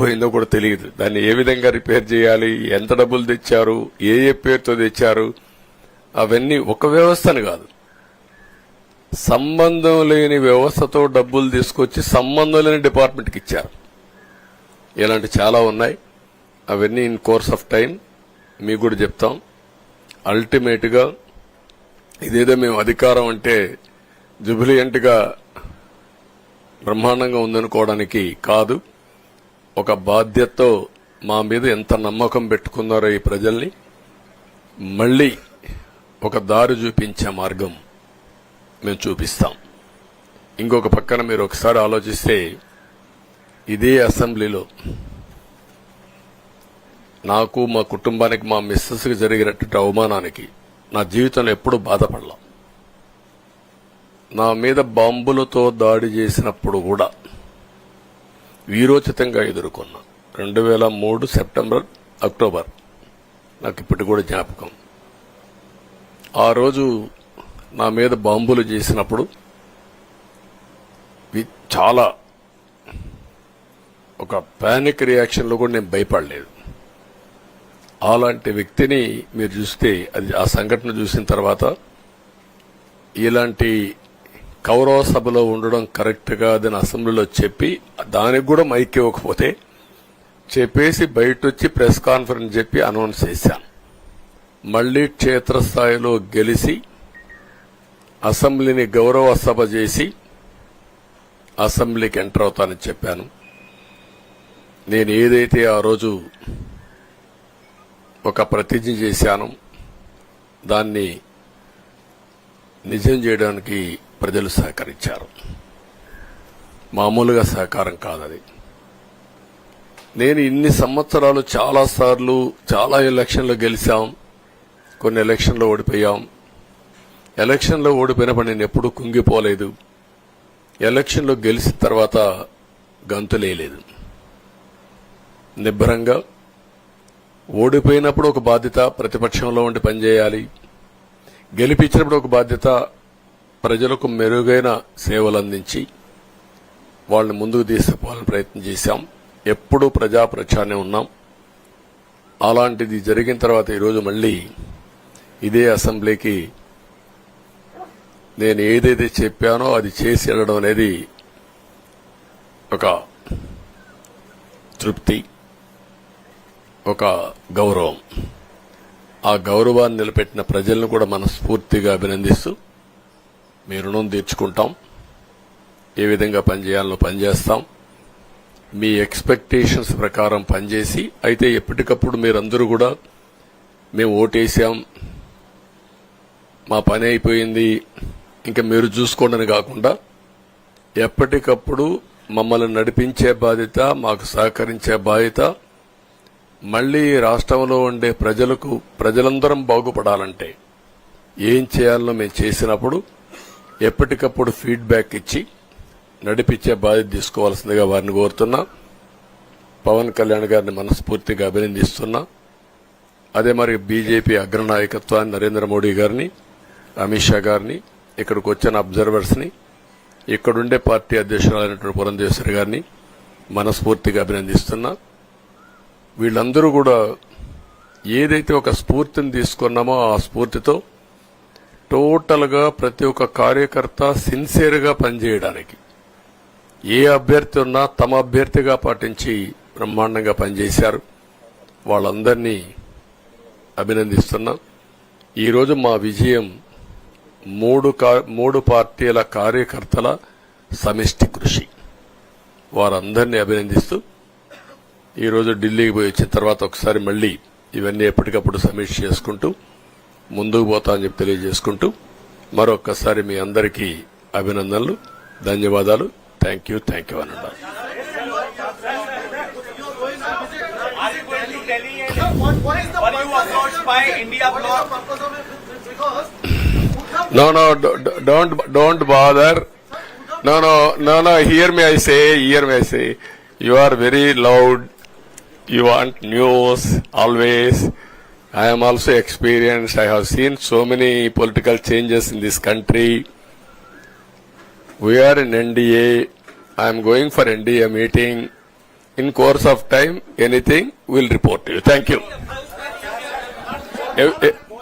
పోయిందో కూడా తెలియదు. దాన్ని ఏ విధంగా రిపేర్ చేయాలి, ఎంత డబ్బులు తెచ్చారు, ఏ పేరుతో తెచ్చారు, అవన్నీ ఒక వ్యవస్థను కాదు, సంబంధం లేని వ్యవస్థతో డబ్బులు తీసుకొచ్చి సంబంధం లేని డిపార్ట్మెంట్కి ఇచ్చారు. ఇలాంటి చాలా ఉన్నాయి. అవన్నీ ఇన్ కోర్స్ ఆఫ్ టైం మీకు కూడా చెప్తాం. అల్టిమేట్ గా ఇదేదో మేము అధికారం అంటే జుబిలియంట్ గా బ్రహ్మాండంగా ఉందనుకోవడానికి కాదు. ఒక బాధ్యతతో మా మీద ఎంత నమ్మకం పెట్టుకున్నారో ఈ ప్రజల్ని మళ్లీ ఒక దారి చూపించే మార్గం మేము చూపిస్తాం. ఇంకొక పక్కన మీరు ఒకసారి ఆలోచిస్తే ఇదే అసెంబ్లీలో నాకు, మా కుటుంబానికి, మా మిస్సెస్కి జరిగినటువంటి అవమానానికి నా జీవితంలో ఎప్పుడూ బాధపడలా. నా మీద బాంబులతో దాడి చేసినప్పుడు కూడా వీరోచితంగా ఎదుర్కొన్నా. 2003 సెప్టెంబర్, అక్టోబర్ నాకు ఇప్పటికి కూడా జ్ఞాపకం. ఆ రోజు నా మీద బాంబులు చేసినప్పుడు చాలా ఒక పానిక్ రియాక్షన్ లో కూడా నేను భయపడలేదు. అలాంటి వ్యక్తిని మీరు చూస్తే అది ఆ సంఘటన చూసిన తర్వాత ఇలాంటి కౌరవ సభలో ఉండడం కరెక్ట్ కాదని అసెంబ్లీలో చెప్పి దానికి కూడా మైక్ ఇవ్వకపోతే చెప్పేసి బయట వచ్చి ప్రెస్ కాన్ఫరెన్స్ చెప్పి అనౌన్స్ చేశాను. మళ్లీ క్షేత్రస్థాయిలో గెలిచి అసెంబ్లీని గౌరవ సభ చేసి అసెంబ్లీకి ఎంటర్ అవుతానని చెప్పాను. నేను ఏదైతే ఆ రోజు ఒక ప్రతిజ్ఞ చేశాను దాన్ని నిజం చేయడానికి ప్రజలు సహకరించారు. మామూలుగా సహకారం కాదది. నేను ఇన్ని సంవత్సరాలు చాలా సార్లు చాలా ఎలక్షన్లో గెలిచాం, కొన్ని ఎలక్షన్లో ఓడిపోయాం. ఎలక్షన్లో ఓడిపోయినప్పుడు నేను ఎప్పుడూ కుంగిపోలేదు. ఎలక్షన్లో గెలిచిన తర్వాత గంతులేయలేదు. నిబ్బరంగా ఓడిపోయినప్పుడు ఒక బాధ్యత ప్రతిపక్షంలో ఉండి పనిచేయాలి, గెలిపించినప్పుడు ఒక బాధ్యత ప్రజలకు మెరుగైన సేవలు అందించి వాళ్ళని ముందుకు తీసుకుపోవాలని ప్రయత్నం చేశాం. ఎప్పుడూ ప్రజాప్రచారనే ఉన్నాం. అలాంటిది జరిగిన తర్వాత ఈరోజు మళ్లీ ఇదే అసెంబ్లీకి నేను ఏదైతే చెప్పానో అది చేసి వెళ్ళడం అనేది ఒక తృప్తి, ఒక గౌరవం. ఆ గౌరవాన్ని నిలబెట్టిన ప్రజలను కూడా మనస్ఫూర్తిగా అభినందిస్తూ మీ రుణం తీర్చుకుంటాం. ఏ విధంగా పనిచేయాలో పనిచేస్తాం. మీ ఎక్స్పెక్టేషన్స్ ప్రకారం పనిచేసి అయితే ఎప్పటికప్పుడు మీరందరూ కూడా మేము ఓటేశాం, మా పని అయిపోయింది, ఇంకా మీరు చూసుకోండి కాకుండా ఎప్పటికప్పుడు మమ్మల్ని నడిపించే బాధ్యత, మాకు సహకరించే బాధ్యత, మళ్లీ రాష్ట్రంలో ఉండే ప్రజలందరం బాగుపడాలంటే ఏం చేయాలో మేము చేసినప్పుడు ఎప్పటికప్పుడు ఫీడ్బ్యాక్ ఇచ్చి నడిపించే బాధ్యత తీసుకోవాల్సిందిగా వారిని కోరుతున్నా. పవన్ కళ్యాణ్ గారిని మనస్ఫూర్తిగా అభినందిస్తున్నా. అదే మరి బీజేపీ అగ్రనాయకత్వాన్ని నరేంద్ర మోడీ గారిని, అమిత్ షా గారిని, ఇక్కడికి వచ్చిన అబ్జర్వర్స్ ని, ఇక్కడుండే పార్టీ అధ్యక్షురాలైనటువంటి పురంధేశ్వరి గారిని మనస్ఫూర్తిగా అభినందిస్తున్నా. వీళ్ళందరూ కూడా ఏదైతే ఒక స్ఫూర్తిని తీసుకున్నామో ఆ స్ఫూర్తితో టోటల్ గా ప్రతి ఒక్క కార్యకర్త సిన్సియర్ గా పనిచేయడానికి ఏ అభ్యర్థి ఉన్నా తమ అభ్యర్థిగా పాటించి బ్రహ్మాండంగా పనిచేశారు. వాళ్ళందరినీ అభినందిస్తున్నా. ఈరోజు మా విజయం మూడు పార్టీల కార్యకర్తల సమిష్టి కృషి. వారందరినీ అభినందిస్తూ ఈరోజు ఢిల్లీకి పోయి వచ్చిన తర్వాత ఒకసారి మళ్లీ ఇవన్నీ ఎప్పటికప్పుడు సమీక్ష చేసుకుంటూ ముందుకు పోతా అని చెప్పి తెలియజేసుకుంటూ మరొక్కసారి మీ అందరికీ అభినందనలు, ధన్యవాదాలు. థ్యాంక్ యూ అనండి. No, don't bother. No, hear me, I say. You are very loud. You want news always. I am also experienced. I have seen so many political changes in this country. We are in NDA. I am going for NDA meeting. In course of time, anything, we'll report to you. Thank you.